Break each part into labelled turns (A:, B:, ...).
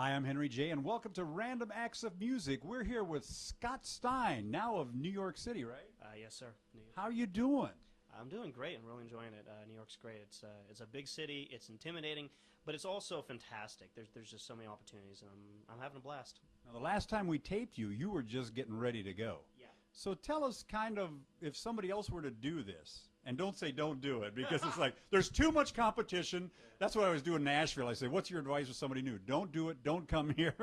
A: Hi, I'm Henry J, and welcome to Random Acts of Music. We're here with Scott Stein, now of New York City, right?
B: Yes, sir.
A: How are you doing?
B: I'm doing great. I'm really enjoying it. New York's great. It's a big city. It's intimidating, but it's also fantastic. There's just so many opportunities, and I'm having a blast.
A: Now, the last time we taped you, you were just getting ready to go.
B: Yeah.
A: So tell us kind of if somebody else were to do this, and don't say don't do it, because it's like there's too much competition. That's what I was doing in Nashville. I say, what's your advice for somebody new? Don't do it. Don't come here.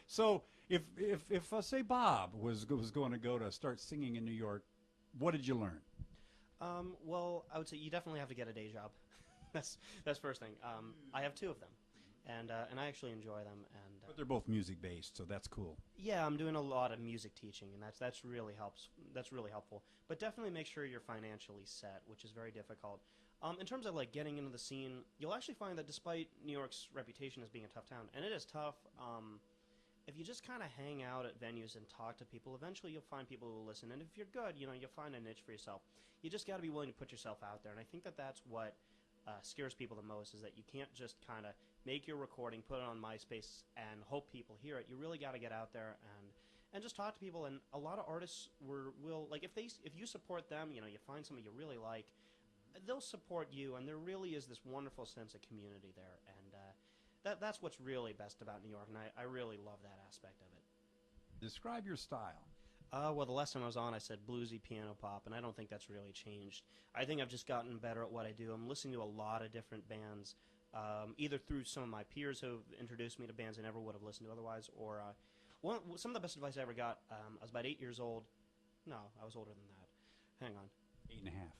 A: So if say Bob was going to go to start singing in New York, what did you learn?
B: Well, I would say you definitely have to get a day job. that's first thing. I have two of them, and I actually enjoy them. And
A: But they're both music based, so that's cool.
B: yeah, I'm doing a lot of music teaching, and that's really helps. That's really helpful. But definitely make sure you're financially set, which is very difficult. In terms of like getting into the scene, you'll actually find that despite New York's reputation as being a tough town, and it is tough. If you just kind of hang out at venues and talk to people, eventually you'll find people who will listen. And if you're good, you'll find a niche for yourself. You just got to be willing to put yourself out there. And I think that that's what scares people the most, is that you can't just kind of make your recording, put it on MySpace, and hope people hear it. You really got to get out there and just talk to people. And a lot of artists will like if you support them, you find somebody you really like, they'll support you. And there really is this wonderful sense of community there. And that's what's really best about New York, and I really love that aspect of it.
A: Describe your style.
B: Well, the last time I was on, I said bluesy piano pop, and I don't think that's really changed. I think I've just gotten better at what I do. I'm listening to a lot of different bands, either through some of my peers who have introduced me to bands I never would have listened to otherwise, or some of the best advice I ever got, I was about 8 years old. No, I was older than that. Hang on.
A: 8.5.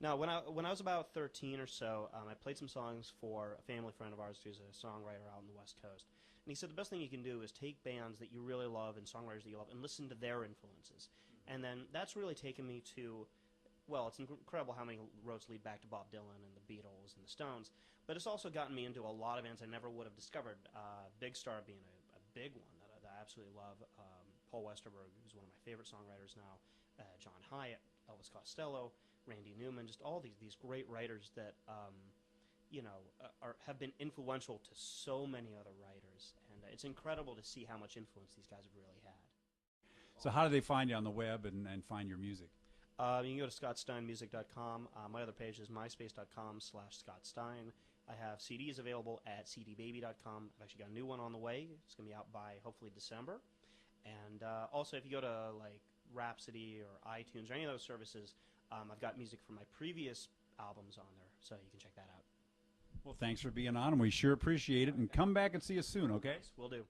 B: No, when I was about 13 or so, I played some songs for a family friend of ours who's a songwriter out on the West Coast. And he said the best thing you can do is take bands that you really love and songwriters that you love and listen to their influences. And then that's really taken me to, well, it's incredible how many roads lead back to Bob Dylan and the Beatles and the Stones. But it's also gotten me into a lot of bands I never would have discovered. Big Star being a big one that I absolutely love. Paul Westerberg, who's one of my favorite songwriters now. John Hyatt, Elvis Costello, Randy Newman, just all these great writers that have been influential to so many other writers, and it's incredible to see how much influence these guys have really had.
A: So how do they find you on the web and find your music?
B: You can go to scottsteinmusic.com. My other page is myspace.com/scottstein. I have CDs available at cdbaby.com. I've actually got a new one on the way. It's going to be out by hopefully December. And also, if you go to like Rhapsody or iTunes or any of those services, I've got music from my previous albums on there, so you can check that out.
A: Well, thanks for being on, and we sure appreciate it. And come back and see us soon, okay?
B: Will do.